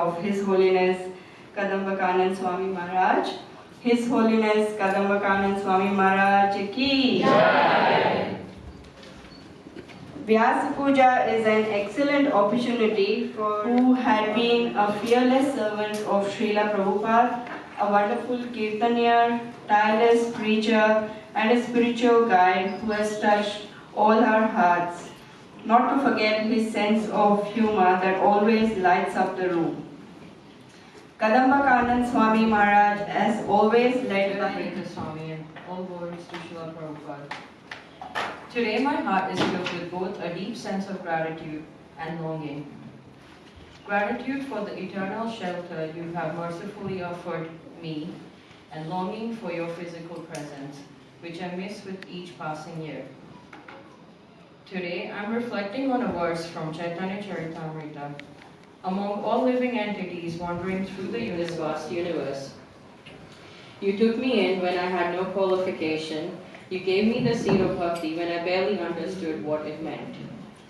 of His Holiness Kadamba Kanana Swami Maharaj. His Holiness Kadamba Kanana Swami Maharaj ki Jai. Vyasa Puja is an excellent opportunity for who had been a fearless servant of Srila Prabhupada, a wonderful kirtanier, tireless preacher, and a spiritual guide who has touched all our hearts. Not to forget his sense of humor that always lights up the room. Kadamba Kanana Swami Maharaj has always led the Swami and all glories to Srila Prabhupada. Today my heart is filled with both a deep sense of gratitude and longing. Gratitude for the eternal shelter you have mercifully offered me, and longing for your physical presence, which I miss with each passing year. Today I'm reflecting on a verse from Chaitanya Charitamrita. Among all living entities wandering through this vast universe, you took me in when I had no qualification. You gave me the seed of bhakti when I barely understood what it meant.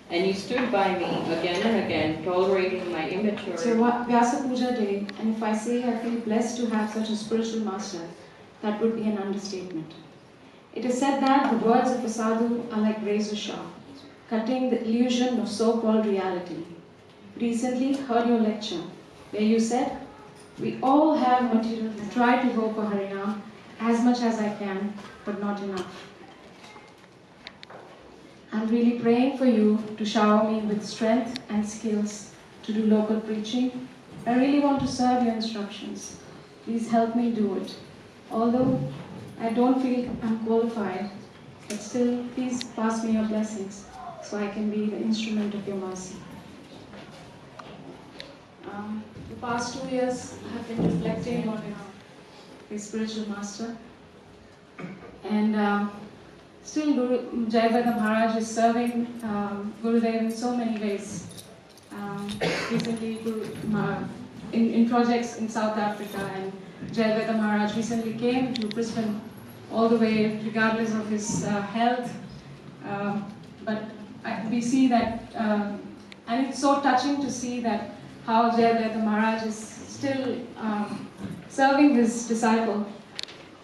And you stood by me again and again, tolerating my immaturity. It's Vyasa Puja day, and if I say I feel blessed to have such a spiritual master, that would be an understatement. It is said that the words of a sadhu are like razor sharp, cutting the illusion of so-called reality. Recently heard your lecture, where you said, we all have material. I try to go for Harinam as much as I can, but not enough. I'm really praying for you to shower me with strength and skills to do local preaching. I really want to serve your instructions. Please help me do it. Although I don't feel I'm qualified, but still, please pass me your blessings so I can be the instrument of your mercy. The past 2 years I have been reflecting on a spiritual master, and still Guru Jayaveda Maharaj is serving Gurudev in so many ways. Recently in projects in South Africa, and Jayaveda Maharaj recently came to Brisbane all the way regardless of his health, but we see that, and it's so touching to see that how Jayaveda Maharaj is still serving his disciple.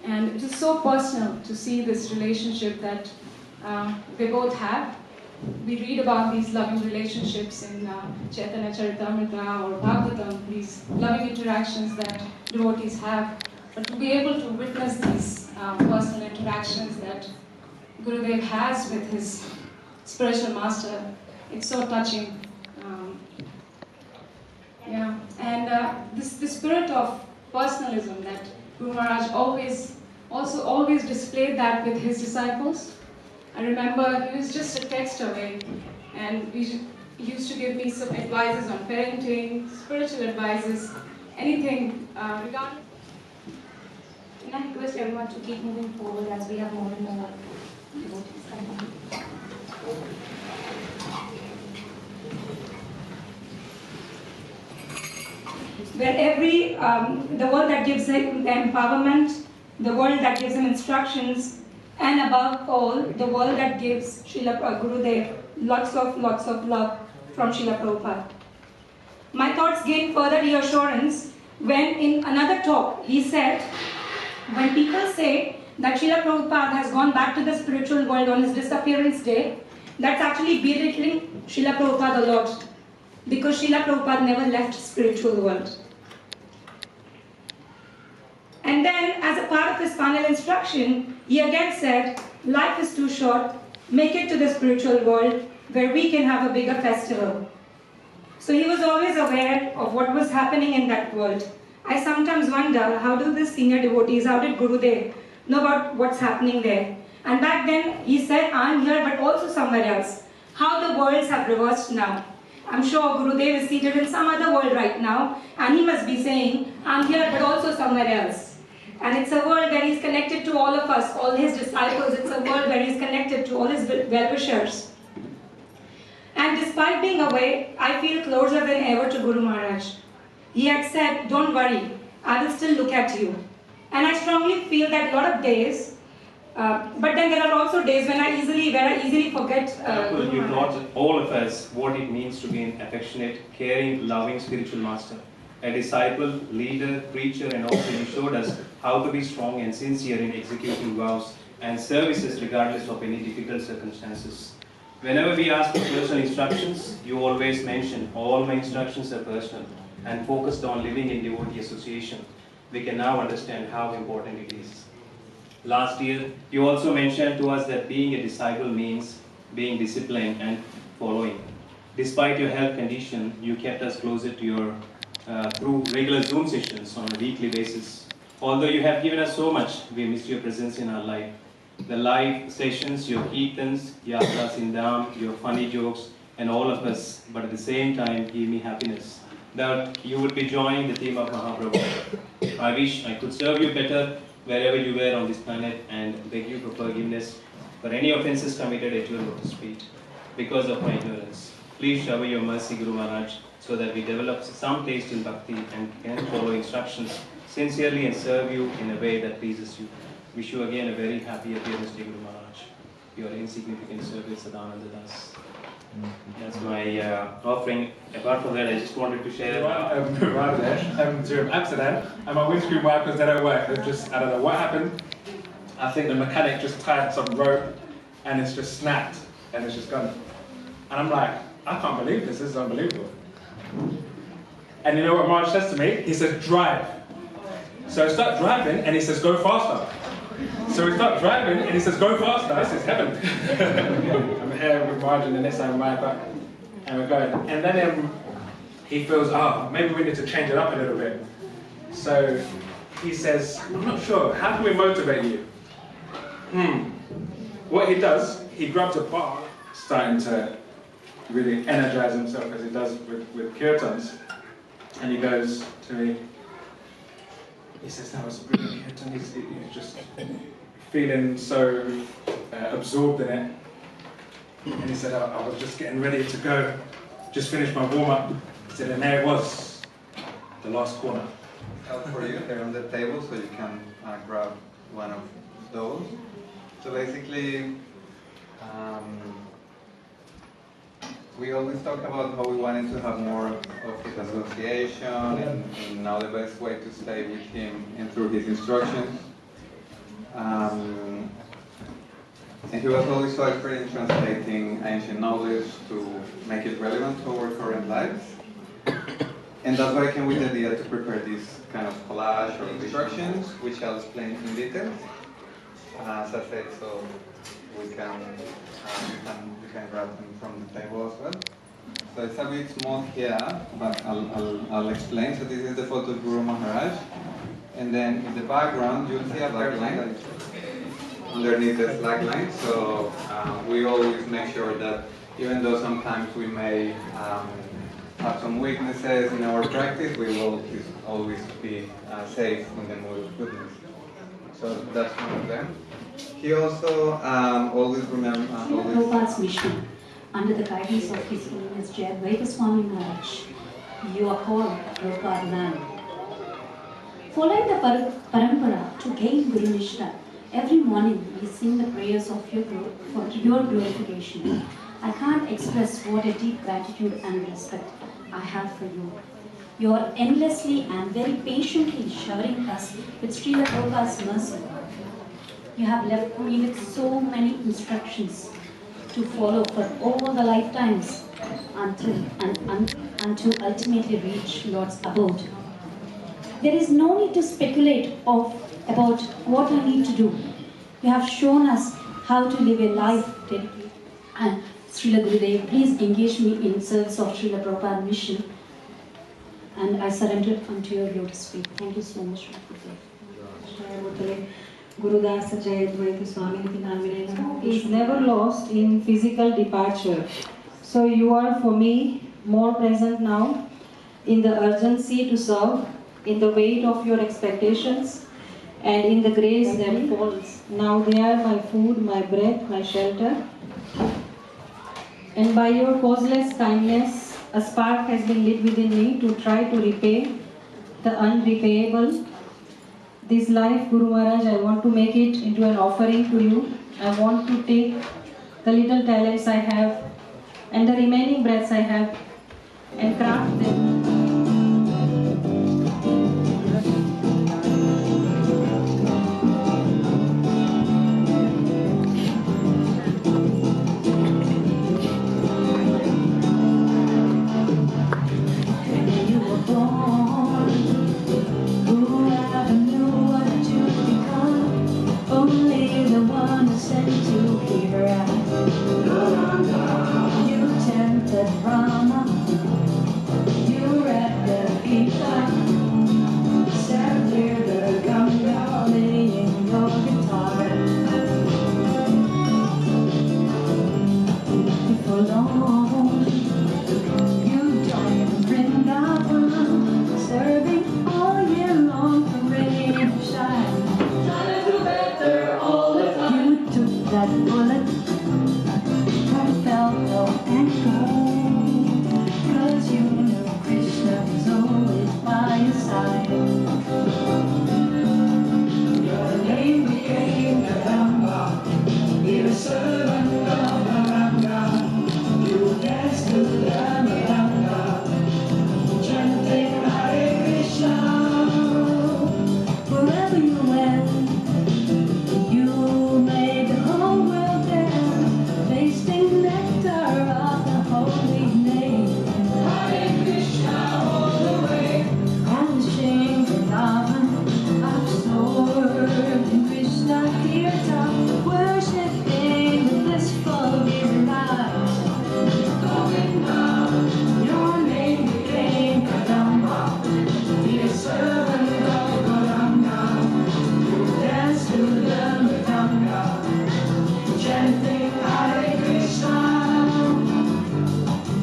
And it is so personal to see this relationship that they both have. We read about these loving relationships in Chaitanya Charitamrita or Bhagavatam, these loving interactions that devotees have. But to be able to witness these personal interactions that Gurudev has with his spiritual master, it's so touching. This spirit of personalism that Guru Maharaj always displayed that with his disciples. I remember he was just a text away, and he used to give me some advices on parenting, spiritual advices, anything regarding. Can I request everyone to keep moving forward as we have more and more devotees coming? Where the world that gives him empowerment, the world that gives him instructions, and above all, the world that gives Srila Gurudev lots of love from Srila Prabhupada. My thoughts gained further reassurance when in another talk he said, when people say that Srila Prabhupada has gone back to the spiritual world on his disappearance day, that's actually belittling Srila Prabhupada a lot, because Srila Prabhupada never left spiritual world. And then, as a part of his final instruction, he again said, life is too short, make it to the spiritual world where we can have a bigger festival. So he was always aware of what was happening in that world. I sometimes wonder, how do these senior devotees, how did Gurudev know about what's happening there? And back then, he said, I'm here, but also somewhere else. How the worlds have reversed now. I'm sure Gurudev is seated in some other world right now, and he must be saying, I'm here, but also somewhere else. And it's a world where he's connected to all of us, all his disciples. It's a world where he's connected to all his well-wishers. And despite being away, I feel closer than ever to Guru Maharaj. He had said, don't worry, I will still look at you. And I strongly feel that a lot of days, but then there are also days when I easily forget. Well, you taught all of us what it means to be an affectionate, caring, loving spiritual master. a disciple, leader, preacher, and also he showed us how to be strong and sincere in executing vows and services regardless of any difficult circumstances. Whenever we ask for personal instructions, you always mention all my instructions are personal and focused on living in devotee association. We can now understand how important it is. Last year, you also mentioned to us that being a disciple means being disciplined and following. Despite your health condition, you kept us closer to your through regular Zoom sessions on a weekly basis. Although you have given us so much, we miss your presence in our life. The live sessions, your kirtans, yatras in Dham, your funny jokes, and all of us, but at the same time give me happiness that you would be joining the team of Mahaprabhu. I wish I could serve you better wherever you were on this planet and beg you for forgiveness for any offenses committed at your lotus feet because of my ignorance. Please shower your mercy, Guru Maharaj, so that we develop some taste in bhakti and can follow instructions sincerely and serve you in a way that pleases you. Wish you again a very happy appearance, Guru Maharaj. Your insignificant service, Sadananda Das. That's my offering. Apart from that, I just wanted to share. To Amsterdam, and my windscreen wipers, they don't work. They're just, I don't know what happened. I think the mechanic just tied some rope and it's just snapped and it's just gone. And I'm like, I can't believe this is unbelievable. And you know what Marge says to me? He says, drive. So I start driving and he says, go faster. So we start driving and he says, go faster. This is heaven. I'm here with Marge and the Nissan Viper and we're going. And then he feels, maybe we need to change it up a little bit. So he says, I'm not sure, how can we motivate you? What he does, he grabs a bar, starting to really energize himself as he does with kirtans. And he goes to me, he says, that was a brilliant kirtan. He's just feeling so absorbed in it. And he said, I was just getting ready to go, just finished my warm-up. He said, and there it was, the last corner. Out for you, they're on the table, so you can grab one of those. So basically, we always talk about how we wanted to have more of his association and now the best way to stay with him and through his instructions. And he was always so expert in translating ancient knowledge to make it relevant to our current lives. And that's why I came with the idea to prepare this kind of collage or instructions, which I'll explain in detail. As I said, so we can grab them from the table as well. So it's a bit small here, but I'll explain. So this is the photo of Guru Maharaj. And then in the background, you'll see a black line underneath the slack line. So we always make sure that even though sometimes we may have some weaknesses in our practice, we will always be safe in the mood of goodness. So that's one of them. He also always remembers... Prabhupada's mission, under the guidance of His Holiness Vyasa Swami Maharaj, you are called Prabhupada man. Following the parampara to gain Guru Nishta, every morning we sing the prayers of your glorification. I can't express what a deep gratitude and respect I have for you. You are endlessly and very patiently showering us with Srila Prabhupada's mercy. You have left me with so many instructions to follow for all the lifetimes until ultimately reach Lord's abode. There is no need to speculate about what I need to do. You have shown us how to live a life dedicated. And Srila Gurudev, please engage me in service of Srila Prabhupada mission. And I surrender unto your lotus feet. Thank you so much, Gurudev. Is never lost in physical departure. So you are for me more present now in the urgency to serve, in the weight of your expectations, and in the grace that falls. Now they are my food, my bread, my shelter. And by your causeless kindness, a spark has been lit within me to try to repay the unrepayable. This life, Guru Maharaj, I want to make it into an offering to you. I want to take the little talents I have and the remaining breaths I have and craft them that bullet that fell and go. 'Cause you know Krishna is always by your side. Your name became Kadamba, you're a servant of Karanga. You dance to the Maranga, chanting Hare Krishna. Wherever you went, you made the whole world dance, tasting nectar of the holy name. Hare Krishna all the way, vanishing Vrindavan, absorbed in Krishna kirtan, worshipping the blissful delight. Going down, your name became Kadamba, dear servant of Karanga. You dance to the Mridanga, chanting Hare Krishna.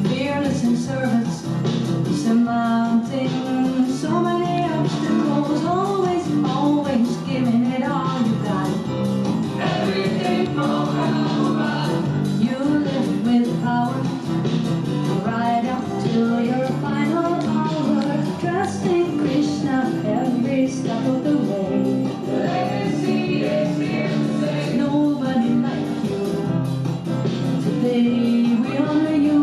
Fearless in service, surmounting so many obstacles, always, always giving it all you got. Everything for Rama. You live with power, right up till your final hour, trusting Krishna every step of the way. The legacy is here to stay. Nobody like you. Today we honor you.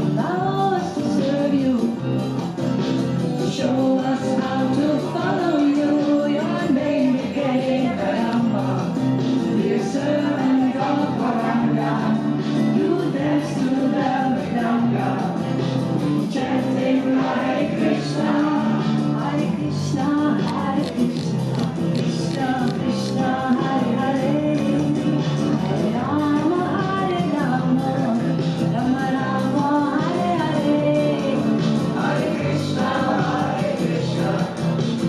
Allow us to serve you. Show us how to follow you. Your name became Kadamba, dear servant of Karanga. You dance to the Mridanga, chanting Hare Krishna, Hare Krishna, Hare Krishna, Krishna Krishna, Hare Hare, Hare Rama, Hare Rama, Rama Rama, Hare Hare, Hare Krishna, Hare Krishna,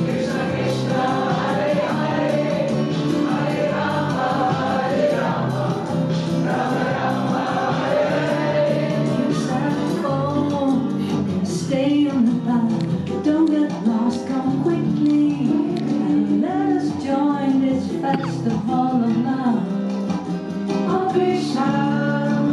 Krishna Krishna, Hare Hare, Hare Rama, Hare Rama, Rama Rama, Hare Hare. You said, oh, stay on the path, don't get lost, come quickly, and let us join this festival of love. Oh Krishna,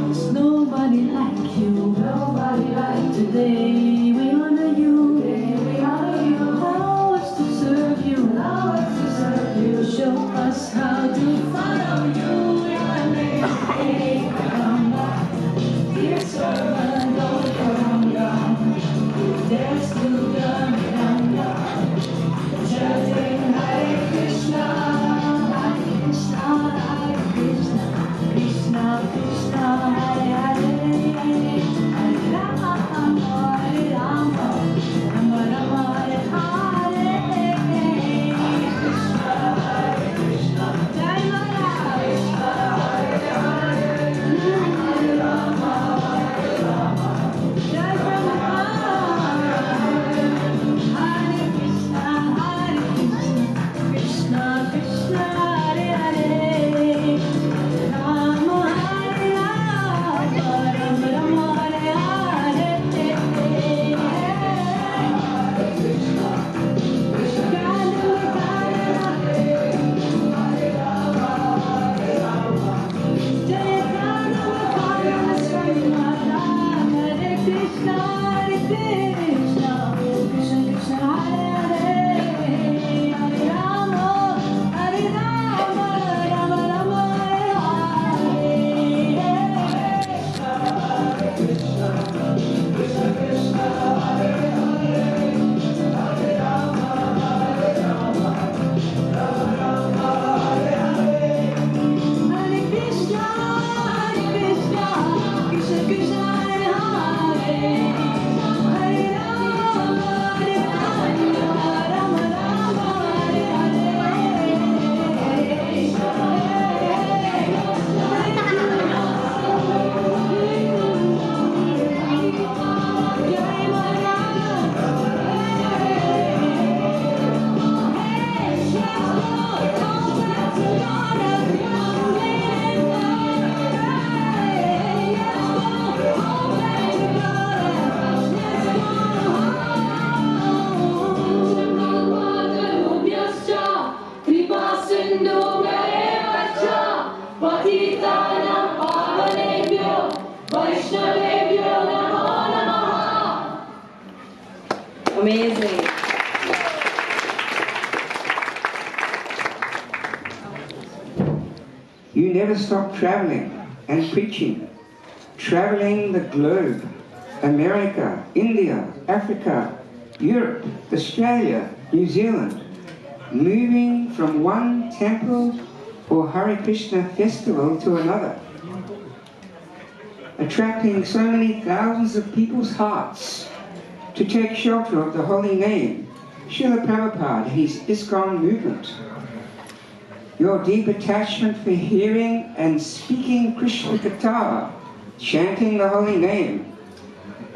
there's nobody like you, nobody like today. We honor you, we honor you. Allow us to serve you, allow us to serve you. Show us how to follow you. Your name is Kadamba, dear servant of Karanga. You dance to the Mridanga, chanting Hare Krishna, Hare Krishna, Hare Krishna, Krishna Krishna, Hare Hare, Hare Rama, Hare Rama, Rama Rama, Hare Hare, Hare Krishna, Hare Krishna, Jai Mara. amazing. You never stop traveling and preaching, traveling the globe, America, India, Africa, Europe, Australia, New Zealand, moving from one temple or Hare Krishna festival to another, attracting so many thousands of people's hearts to take shelter of the holy name, Srila Prabhupada and his ISKCON movement. Your deep attachment for hearing and speaking Krishna Katha, chanting the holy name,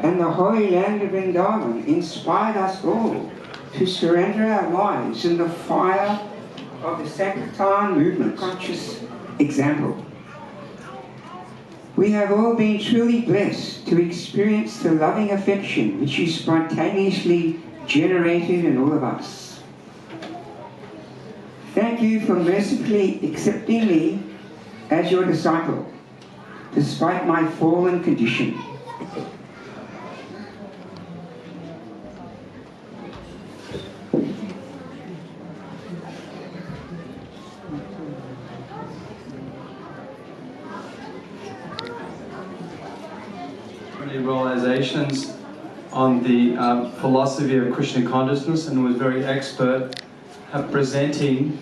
and the holy land of Vrindavan inspired us all to surrender our lives in the fire of the Sankirtan movement, conscious example. We have all been truly blessed to experience the loving affection which you spontaneously generated in all of us. Thank you for mercifully accepting me as your disciple, despite my fallen condition. Realizations on the philosophy of Krishna consciousness, and was very expert at presenting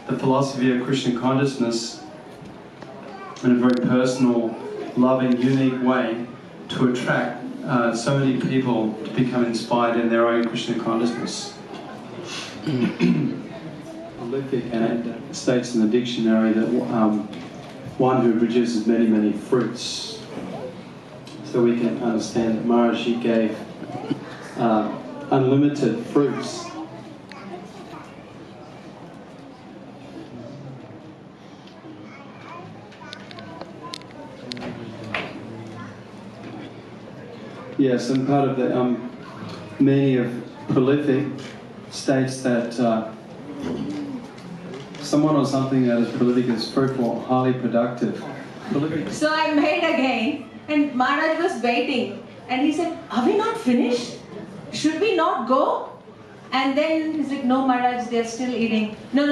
the philosophy of Krishna consciousness in a very personal, loving, unique way to attract so many people to become inspired in their own Krishna consciousness. Prolific, and it states in the dictionary that one who produces many, many fruits. So we can understand that Maharaji gave unlimited fruits. Yes, and part of the meaning of prolific states that someone or something that is prolific is fruitful, highly productive. Prolific. So I made again, and Maharaj was waiting, and he said, "Are we not finished? Should we not go?" And then he's like, "No, Maharaj, they're still eating." No,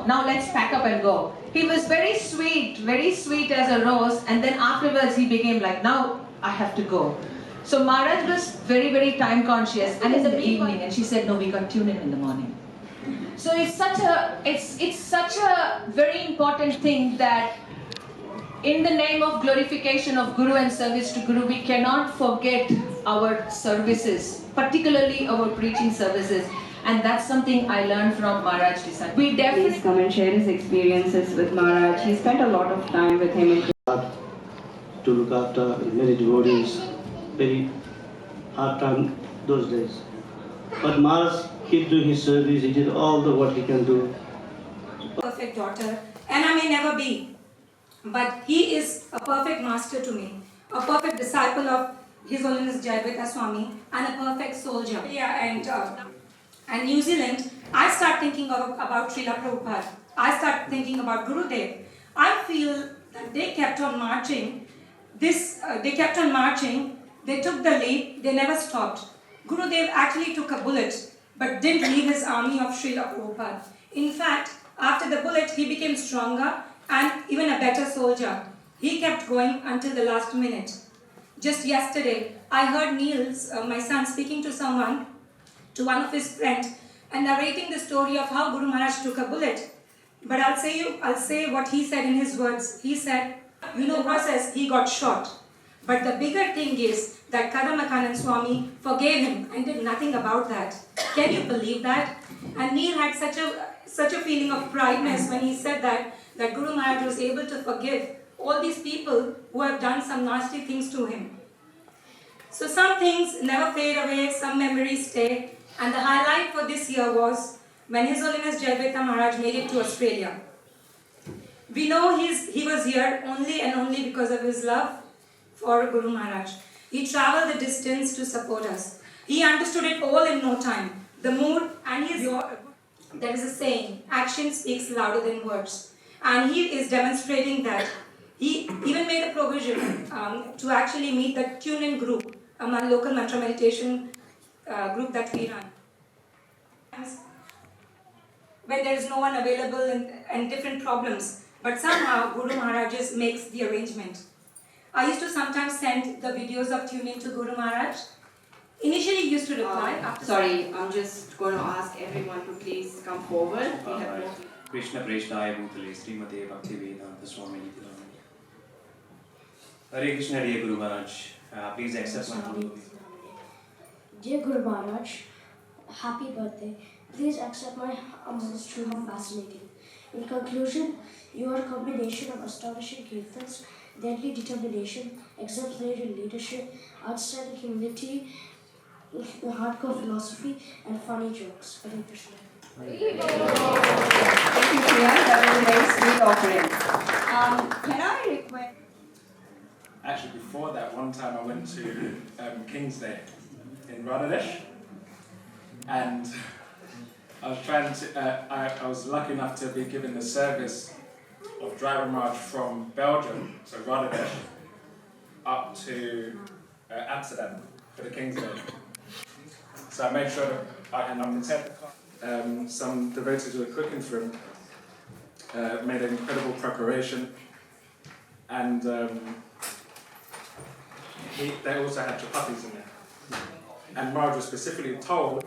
now let's pack up and go. He was very sweet as a rose, and then afterwards he became like, "Now I have to go." So Maharaj was very, very time conscious, and in the evening, and she said, "No, we got tune in the morning." So it's such a very important thing that in the name of glorification of Guru and service to Guru, we cannot forget our services, particularly our preaching services. And that's something I learned from Maharaj Desai. We definitely Please come and share his experiences with Maharaj. He spent a lot of time with him. To look after many devotees, very hard time those days. But Maharaj kept doing his service, he did all the what he can do. Perfect daughter, and I may never be, but he is a perfect master to me, a perfect disciple of His Holiness Vyasa Swami, and a perfect soldier. And New Zealand, I start thinking about Srila Prabhupada. I start thinking about Gurudev. I feel that they kept on marching. They took the lead. They never stopped. Gurudev actually took a bullet, but didn't leave his army of Srila Prabhupada. In fact, after the bullet, he became stronger and even a better soldier. He kept going until the last minute. Just yesterday, I heard Niels, my son, speaking to one of his friends, and narrating the story of how Guru Maharaj took a bullet. But I'll say what he said in his words. He said, process, he got shot. But the bigger thing is that Kadamba Kanana Swami forgave him and did nothing about that. Can you believe that? And Neil had such a feeling of prideness when he said that Guru Maharaj was able to forgive all these people who have done some nasty things to him. So some things never fade away, some memories stay. And the highlight for this year was when His Holiness Vyasa Maharaj made it to Australia. We know he was here only and only because of his love for Guru Maharaj. He traveled the distance to support us. He understood it all in no time. The mood and there is a saying, action speaks louder than words. And he is demonstrating that. He even made a provision to actually meet the tune-in group, a local mantra meditation group that we run. when there is no one available and different problems. But somehow Guru Maharaj just makes the arrangement. I used to sometimes send the videos of tuning to Guru Maharaj. Initially he used to reply. Sorry, I'm just going to ask everyone to please come forward. We have more. Krishna Preshnaya Bhutale Srimate Bhaktivedanta Swami Nityananda. Hare Krishna, dear Guru Maharaj. Please accept my humble. Dear Guru Maharaj, happy birthday. Please accept my most truly fascinating. In conclusion, you are a combination of astonishing kirtans, deadly determination, exemplary leadership, outstanding humility, hardcore philosophy, and funny jokes. Hare Krishna. Thank you, Priya. That was a very sweet offering. Can I request? Actually, before that, one time I went to King's Day in Bangladesh, and I was trying to. I was lucky enough to be given the service of driver march from Belgium, so Bangladesh, up to Amsterdam for the King's Day. So I made sure that I'm the 10th. Some devotees who were cooking for him made an incredible preparation, and they also had chapatis in there. And Maharaj was specifically told,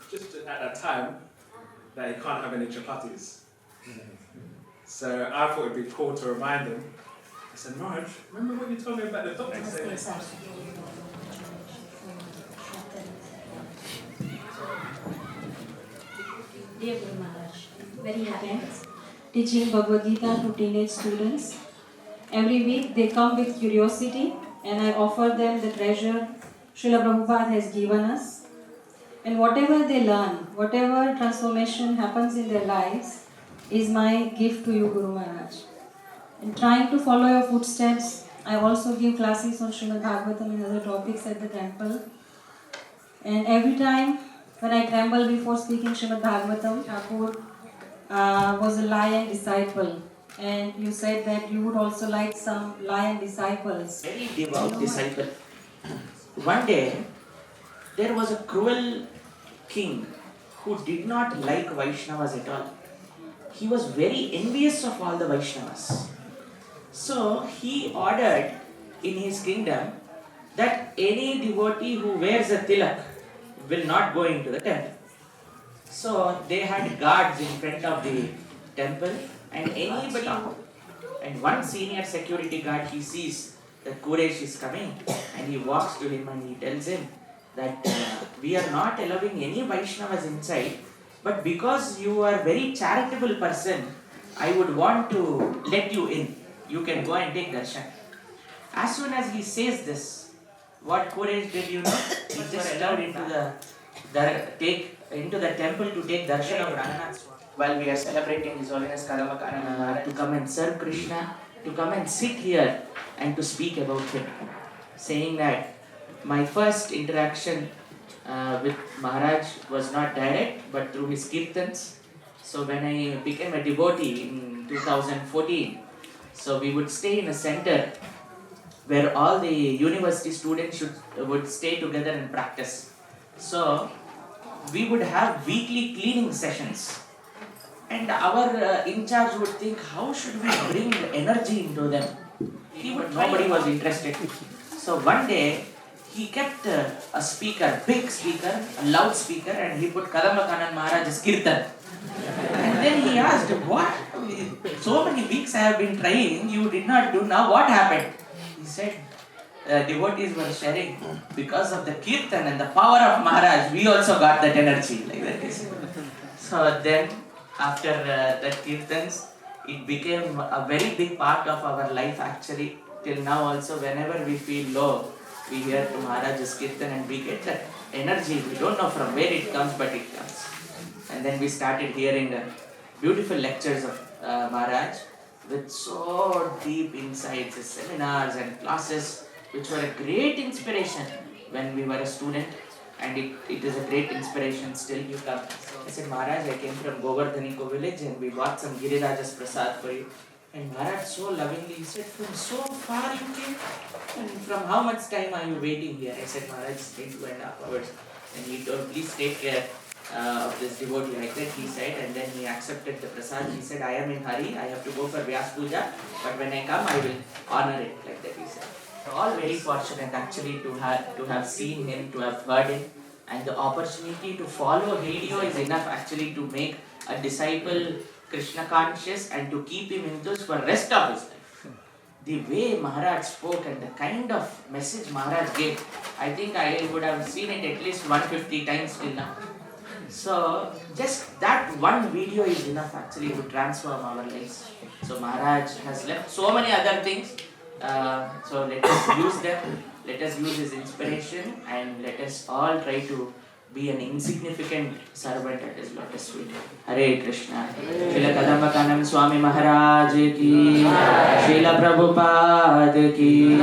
just at that time, that he can't have any chapatis. So I thought it'd be cool to remind him. I said, Maharaj, remember what you told me about the doctor saying? Dear Guru Maharaj, very happy teaching Bhagavad Gita to teenage students. Every week they come with curiosity and I offer them the treasure Srila Prabhupada has given us. And whatever they learn, whatever transformation happens in their lives is my gift to you, Guru Maharaj. In trying to follow your footsteps, I also give classes on Srimad Bhagavatam and other topics at the temple. And every time when I tremble before speaking Srimad Bhagavatam, Thakur was a lion disciple. And you said that you would also like some lion disciples. Very devout disciple. One day, there was a cruel king who did not like Vaishnavas at all. He was very envious of all the Vaishnavas. So he ordered in his kingdom that any devotee who wears a tilak will not go into the temple. So they had guards in front of the temple, and anybody, and one senior security guard, he sees that Quresh is coming, and he walks to him and he tells him that we are not allowing any Vaishnavas inside, but because you are a very charitable person, I would want to let you in. You can go and take darshan. As soon as he says this, what Quresh did, you know? He just allowed into the temple to take darshan of Ranganatha Swami. While we are celebrating His Holiness Kadamba Kanana to come and serve Krishna, to come and sit here and to speak about him, saying that my first interaction with Maharaj was not direct but through his kirtans. So when I became a devotee in 2014, so we would stay in a center where all the university students would stay together and practice. So we would have weekly cleaning sessions. And our in charge would think, how should we bring energy into them? Nobody was interested. So one day, he kept a speaker, big speaker, a loud speaker, and he put Kadamba Kanana Maharaj's kirtan. And then he asked, what? So many weeks I have been trying, you did not do, now what happened? He said, devotees were sharing, because of the kirtan and the power of Maharaj, we also got that energy. Like that. So then, after the kirtans, it became a very big part of our life actually. Till now also, whenever we feel low, we hear to Maharaj's kirtan and we get that energy. We don't know from where it comes, but it comes. And then we started hearing beautiful lectures of Maharaj with so deep insights, seminars and classes, which were a great inspiration when we were a student. And it is a great inspiration still. You come. I said, Maharaj, I came from Govardhaniko village and we bought some Giriraja's prasad for you. And Maharaj so lovingly, he said, from so far you came? And from how much time are you waiting here? I said, Maharaj, it's been 2.5 hours. And he told, please take care. of this devotee like that, he said, and then he accepted the prasad. He said, I am in hurry, I have to go for Vyasa Puja, but when I come, I will honor it, like that he said. So all very fortunate actually to have seen him, to have heard him, and the opportunity to follow video is enough actually to make a disciple Krishna conscious and to keep him enthused for rest of his life. The way Maharaj spoke and the kind of message Maharaj gave, I think I would have seen it at least 150 times till now. So just that one video is enough actually to transform our lives. So Maharaj has left so many other things. So let us use them, let us use his inspiration, and let us all try to be an insignificant servant at his lotus feet. Hare Krishna. Srila Kadamba Kanana Swami Maharaj ki, Srila Prabhupada ki.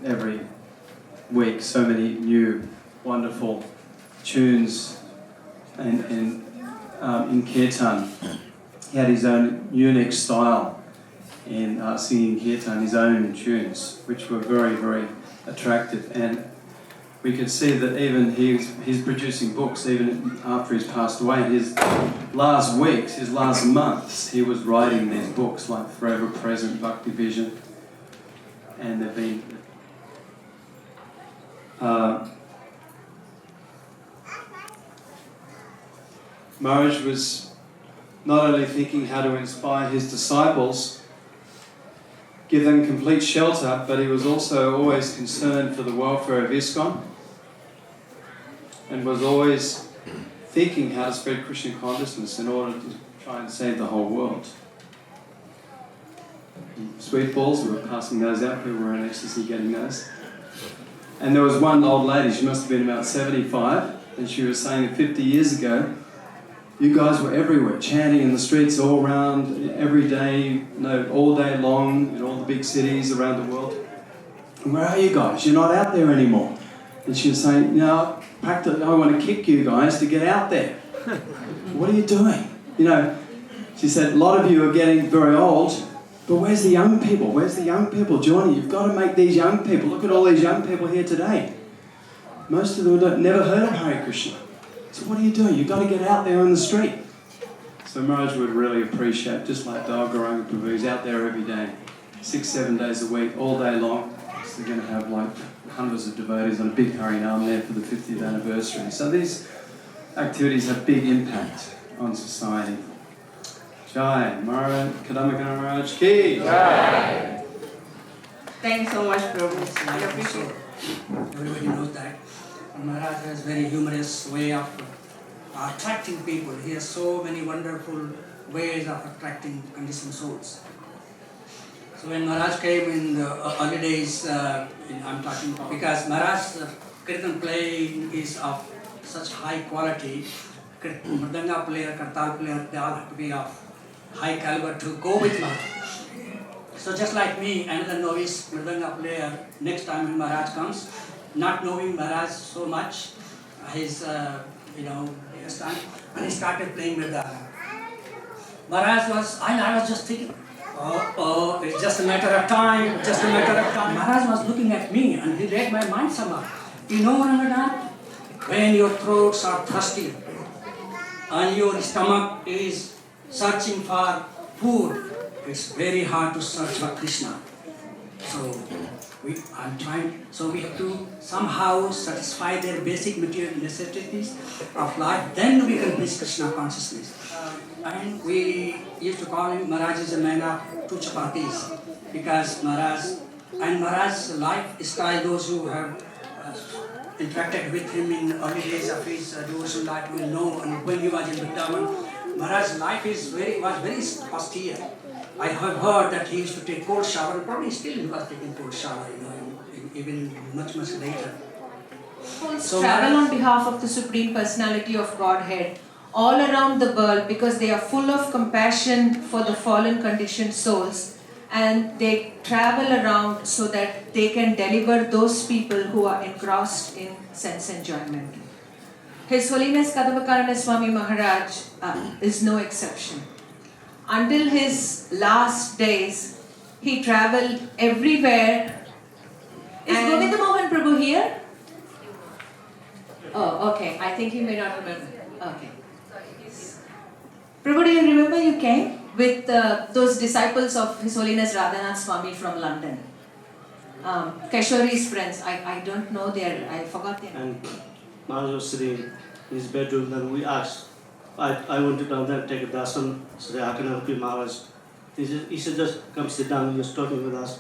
Every week, so many new, wonderful tunes and in kirtan. He had his own unique style in singing kirtan, his own tunes, which were very, very attractive. And we could see that even he's producing books even after he's passed away. His last weeks, his last months, he was writing these books like Forever Present, Bhakti Vision, and they've been Maharaj was not only thinking how to inspire his disciples, give them complete shelter, but he was also always concerned for the welfare of ISKCON and was always thinking how to spread Krishna consciousness in order to try and save the whole world. Sweet balls, we were passing those out, people were in ecstasy getting those. And there was one old lady, she must have been about 75, and she was saying that 50 years ago, you guys were everywhere, chanting in the streets all around, every day, all day long, in all the big cities around the world. And where are you guys? You're not out there anymore. And she was saying, practically, I want to kick you guys to get out there. What are you doing? She said, a lot of you are getting very old, but where's the young people? Where's the young people joining? You've got to make these young people. Look at all these young people here today. Most of them have never heard of Hare Krishna. So what are you doing? You've got to get out there on the street. So Maharaj would really appreciate, just like Dalgaranga Prabhu, he's out there every day, 6-7 days a week, all day long. So they're going to have like hundreds of devotees on a big Harinam there for the 50th anniversary. So these activities have big impact on society. Jai, Maharaj, Kadamba Kanana Maharaj ki. Jai. Thanks so much, Prabhu. I appreciate it. Everybody knows that. Maharaj has very humorous way of attracting people. He has so many wonderful ways of attracting conditioned souls. So when Maharaj came in the early days, I'm talking because Maharaj's kirtan playing is of such high quality. Mridanga player, kartal player, they all have to be of high caliber to go with Maharaj. So just like me, another novice Mridanga player, next time when Maharaj comes, not knowing Maharaj so much, his time, and he started playing Mridanga. I was just thinking, it's just a matter of time, Maharaj was looking at me and he read my mind somehow. Ranganath, when your throats are thirsty and your stomach is searching for food, it's very hard to search for Krishna. So we have to somehow satisfy their basic material necessities of life, then we can reach Krishna consciousness. And we used to call him Maharaj is a man of two chapatis, because Maharaj's lifestyle, those who have interacted with him in the early days of his devotional life will know, and when he was in Vrindavan, Maharaj's life was very austere. I have heard that he used to take cold shower, and probably still he was taking cold shower, even much later. So travel on behalf of the Supreme Personality of Godhead all around the world because they are full of compassion for the fallen conditioned souls, and they travel around so that they can deliver those people who are engrossed in sense enjoyment. His Holiness Kadamba Kanana Swami Maharaj is no exception. Until his last days, he traveled everywhere. Is Govinda Mohan Prabhu here? Oh, okay. I think you may not remember. Okay. Prabhu, do you remember you came with those disciples of His Holiness Radhanath Swami from London? Keshwari's friends. I don't know their, I forgot their name. And Maharaj was sitting in his bedroom, then we asked, I went to down there and take a darshan, so how can I help you, Maharaj? He said, just come sit down, he was talking with us.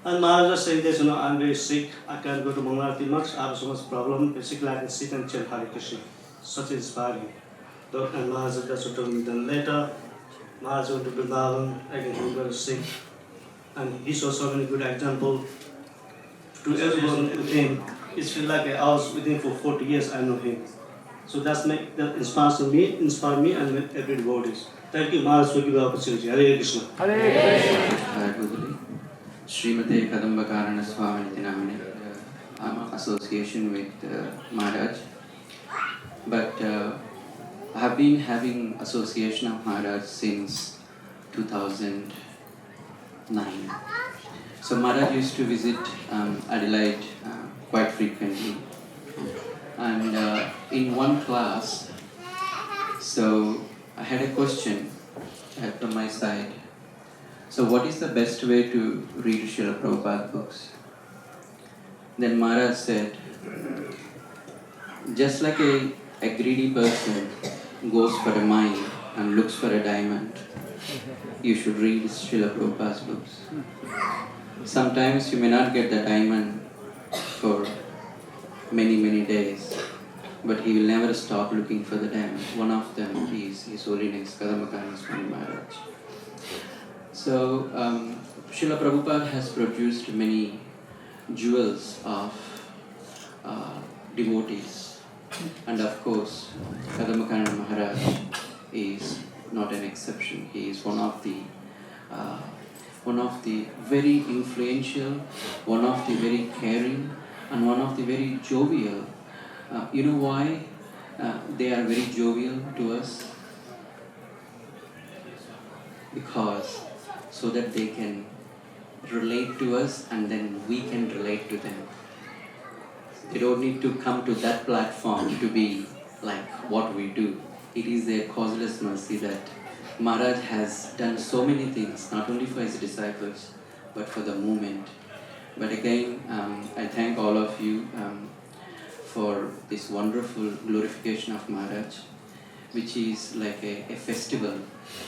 And Maharaj was saying this, I'm very sick, I can't go to Mangalarti much, I have so much problem, basically I can sit and chant Hare Krishna. Such inspiring. And Maharaj that's what told me. Then later, Maharaj went to Vrindavan, again he was very sick. And he saw so many good examples to everyone with him. It feels like I was with him for 40 years, I know him. So that inspires me and every devotee. Thank you, Maharaj, for giving the opportunity. Hare Krishna. Hare Krishna. Srimate Kadamba Kanana Swami Namane. I'm an association with Maharaj. But I have been having association of Maharaj since 2009. So Maharaj used to visit Adelaide quite frequently. And in one class, so I had a question from my side. So what is the best way to read Srila Prabhupada books? Then Maharaj said, just like a greedy person goes for a mine and looks for a diamond, you should read Srila Prabhupada's books. Sometimes you may not get the diamond for many days, but he will never stop looking for the diamond. One of them is His Holiness Kadamba Kanana Swami Maharaj. So, Srila Prabhupada has produced many jewels of devotees, and of course, Kadamba Kanana Maharaj is not an exception. He is one of the very influential, one of the very caring, and one of the very jovial. You know why they are very jovial to us? Because so that they can relate to us and then we can relate to them. They don't need to come to that platform to be like what we do. It is their causeless mercy that Maharaj has done so many things, not only for his disciples, but for the movement. But again, I thank all of you for this wonderful glorification of Maharaj, which is like a festival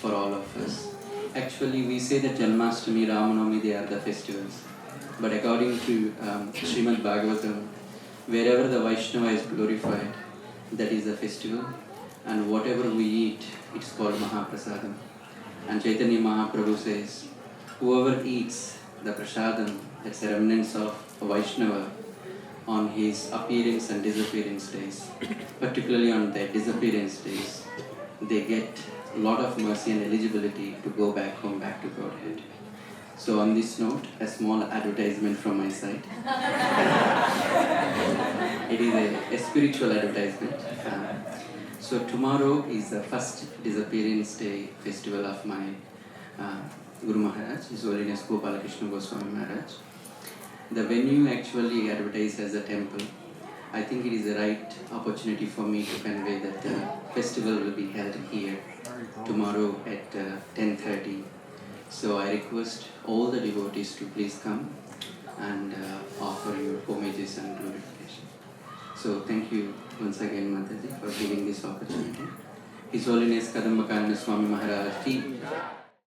for all of us. Actually, we say that Janmashtami, Ramanavami, they are the festivals. But according to Srimad Bhagavatam, wherever the Vaishnava is glorified, that is the festival. And whatever we eat, it's called Mahaprasadam. And Chaitanya Mahaprabhu says, whoever eats the prasadam, that's the remnants of Vaishnava, on his appearance and disappearance days, particularly on their disappearance days, they get a lot of mercy and eligibility to go back home, back to Godhead. So on this note, a small advertisement from my side. It is a spiritual advertisement. So tomorrow is the first disappearance day festival of my Guru Maharaj, His Holiness Gopalakrishna Goswami Maharaj. The venue actually advertised as a temple. I think it is the right opportunity for me to convey that the festival will be held here tomorrow at 10:30. So I request all the devotees to please come and offer your homages and glorification. So thank you once again, Mataji, for giving this opportunity. His Holiness Kadamba Kanana Swami Maharaj Ki